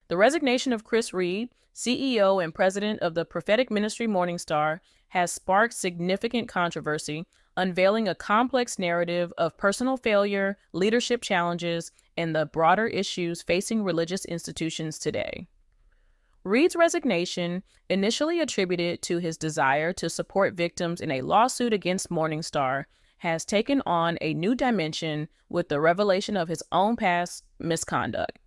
The resignation of Chris Reed, CEO and president of the prophetic ministry MorningStar, has sparked significant controversy, unveiling a complex narrative of personal failure, leadership challenges, and the broader issues facing religious institutions today. Reed's resignation, initially attributed to his desire to support victims in a lawsuit against MorningStar, has taken on a new dimension with the revelation of his own past misconduct.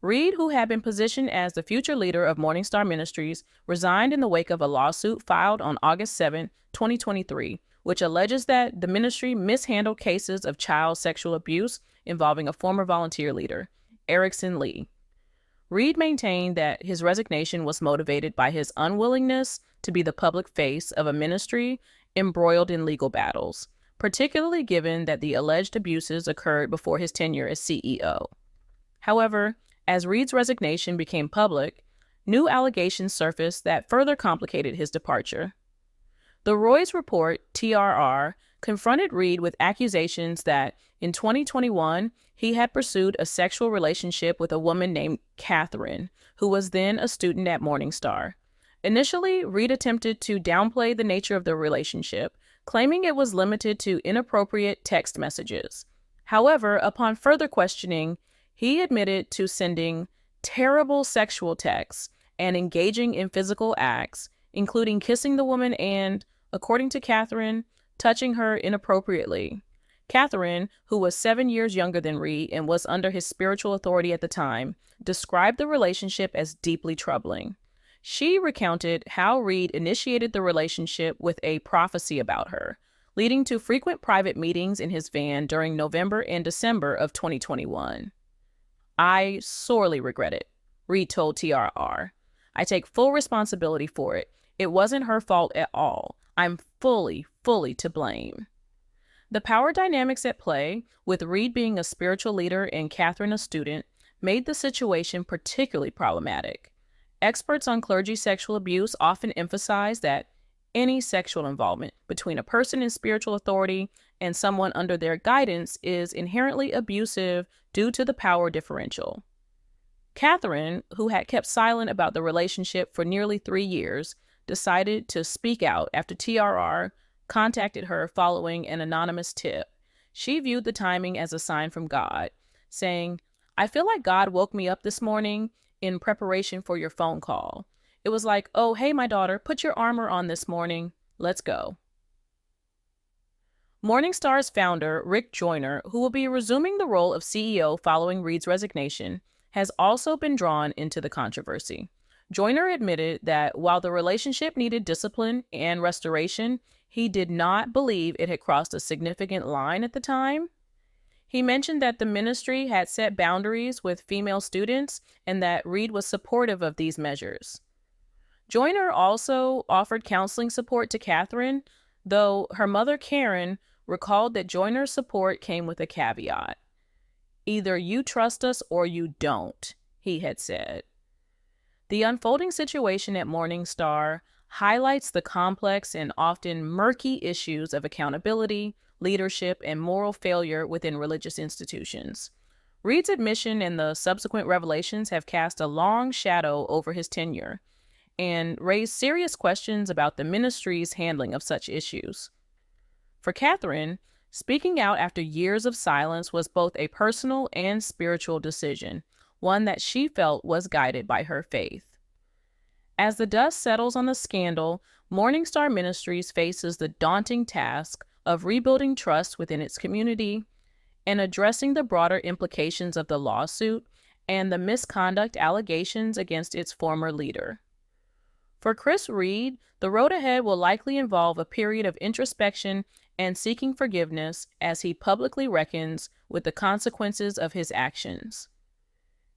Reed, who had been positioned as the future leader of MorningStar Ministries, resigned in the wake of a lawsuit filed on August 7, 2023, which alleges that the ministry mishandled cases of child sexual abuse involving a former volunteer leader, Erickson Lee. Reed maintained that his resignation was motivated by his unwillingness to be the public face of a ministry embroiled in legal battles, particularly given that the alleged abuses occurred before his tenure as CEO. However, as Reed's resignation became public, new allegations surfaced that further complicated his departure. The Roy's Report, TRR, confronted Reed with accusations that in 2021, he had pursued a sexual relationship with a woman named Catherine, who was then a student at MorningStar. Initially, Reed attempted to downplay the nature of the relationship, claiming it was limited to inappropriate text messages. However, upon further questioning, he admitted to sending terrible sexual texts and engaging in physical acts, including kissing the woman and, according to Catherine, touching her inappropriately. Catherine, who was 7 years younger than Reed and was under his spiritual authority at the time, described the relationship as deeply troubling. She recounted how Reed initiated the relationship with a prophecy about her, leading to frequent private meetings in his van during November and December of 2021. "I sorely regret it," Reed told TRR. "I take full responsibility for it. It wasn't her fault at all. I'm fully to blame." The power dynamics at play, with Reed being a spiritual leader and Catherine a student, made the situation particularly problematic. Experts on clergy sexual abuse often emphasize that any sexual involvement between a person in spiritual authority and someone under their guidance is inherently abusive due to the power differential. Catherine, who had kept silent about the relationship for nearly 3 years, decided to speak out after TRR contacted her following an anonymous tip. She viewed the timing as a sign from God, saying, "I feel like God woke me up this morning in preparation for your phone call. It was like, oh, hey, my daughter, put your armor on this morning. Let's go." MorningStar's founder, Rick Joyner, who will be resuming the role of CEO following Reed's resignation, has also been drawn into the controversy. Joyner admitted that while the relationship needed discipline and restoration, he did not believe it had crossed a significant line at the time. He mentioned that the ministry had set boundaries with female students and that Reed was supportive of these measures. Joyner also offered counseling support to Catherine, though her mother, Karen, recalled that Joyner's support came with a caveat. "Either you trust us or you don't," he had said. The unfolding situation at MorningStar highlights the complex and often murky issues of accountability, leadership, and moral failure within religious institutions. Reed's admission and the subsequent revelations have cast a long shadow over his tenure and raised serious questions about the ministry's handling of such issues. For Catherine, speaking out after years of silence was both a personal and spiritual decision, one that she felt was guided by her faith. As the dust settles on the scandal, MorningStar Ministries faces the daunting task of rebuilding trust within its community and addressing the broader implications of the lawsuit and the misconduct allegations against its former leader. For Chris Reed, the road ahead will likely involve a period of introspection and seeking forgiveness as he publicly reckons with the consequences of his actions.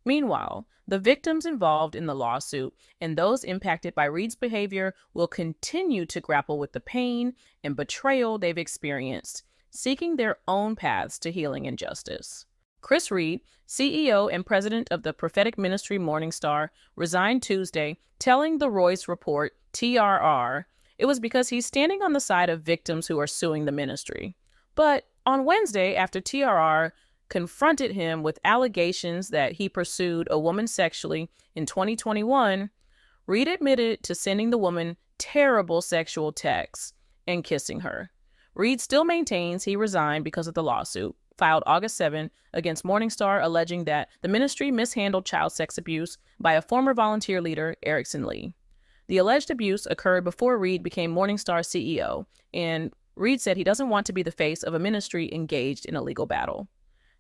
Meanwhile, the victims involved in the lawsuit and those impacted by Reed's behavior will continue to grapple with the pain and betrayal they've experienced, seeking their own paths to healing and justice. Chris Reed, CEO and president of the prophetic ministry MorningStar, resigned Tuesday, telling the Roy's Report, TRR, it was because he's standing on the side of victims who are suing the ministry. But on Wednesday, after TRR confronted him with allegations that he pursued a woman sexually in 2021, Reed admitted to sending the woman terrible sexual texts and kissing her. Reed still maintains he resigned because of the lawsuit filed August 7 against MorningStar, alleging that the ministry mishandled child sex abuse by a former volunteer leader, Erickson Lee. The alleged abuse occurred before Reed became MorningStar's CEO, and Reed said he doesn't want to be the face of a ministry engaged in a legal battle.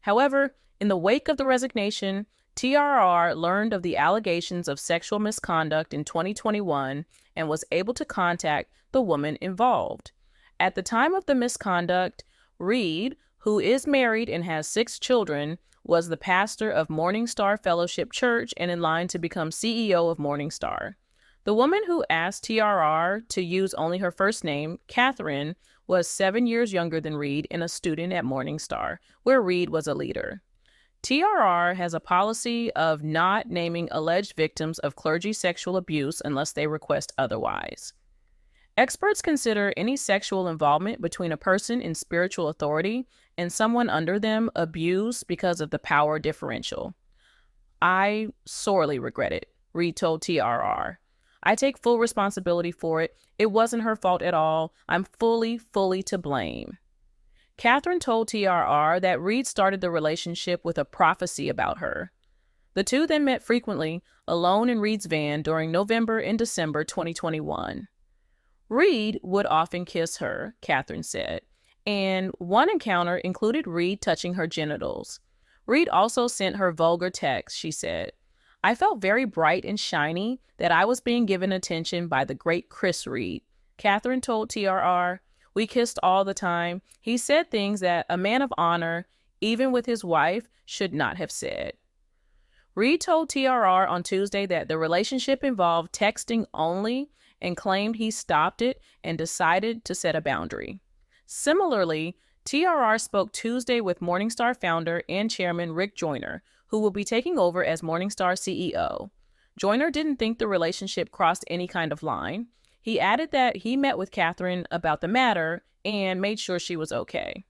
However, in the wake of the resignation, TRR learned of the allegations of sexual misconduct in 2021 and was able to contact the woman involved. At the time of the misconduct, Reed, who is married and has 6 children, was the pastor of MorningStar Fellowship Church and in line to become CEO of MorningStar. The woman who asked TRR to use only her first name, Catherine, was 7 years younger than Reed and a student at MorningStar, where Reed was a leader. TRR has a policy of not naming alleged victims of clergy sexual abuse unless they request otherwise. Experts consider any sexual involvement between a person in spiritual authority and someone under them abuse because of the power differential. I sorely regret it, Reed told TRR. I take full responsibility for it. It wasn't her fault at all. I'm fully to blame. Catherine told TRR that Reed started the relationship with a prophecy about her. The two then met frequently, alone in Reed's van during November and December 2021. Reed would often kiss her, Catherine said, and one encounter included Reed touching her genitals. Reed also sent her vulgar texts, she said. I felt very bright and shiny, that I was being given attention by the great Chris Reed. Catherine told TRR, we kissed all the time. He said things that a man of honor, even with his wife, should not have said. Reed told TRR on Tuesday that the relationship involved texting only and claimed he stopped it and decided to set a boundary. Similarly, TRR spoke Tuesday with MorningStar founder and chairman Rick Joyner, who will be taking over as MorningStar CEO. Joyner didn't think the relationship crossed any kind of line. He added that he met with Catherine about the matter and made sure she was okay.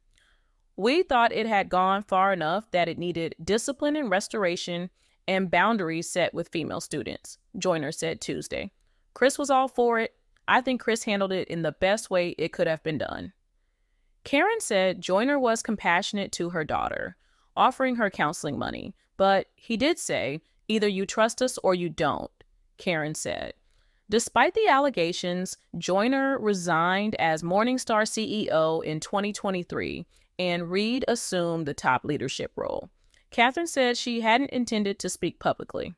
We thought it had gone far enough that it needed discipline and restoration and boundaries set with female students, Joyner said Tuesday. Chris was all for it. I think Chris handled it in the best way it could have been done. Karen said Joyner was compassionate to her daughter, offering her counseling money, but he did say, either you trust us or you don't, Karen said. Despite the allegations, Joyner resigned as MorningStar CEO in 2023, and Reed assumed the top leadership role. Catherine said she hadn't intended to speak publicly.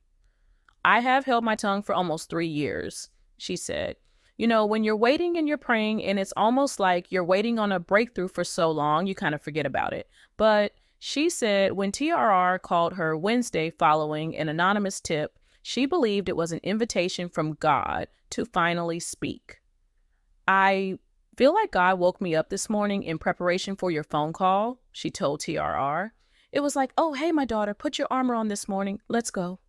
I have held my tongue for almost 3 years, she said. You know, when you're waiting and you're praying and it's almost like you're waiting on a breakthrough for so long, you kind of forget about it. But she said when TRR called her Wednesday following an anonymous tip, she believed it was an invitation from God to finally speak. I feel like God woke me up this morning in preparation for your phone call, she told TRR. It was like, oh, hey, my daughter, put your armor on this morning. Let's go.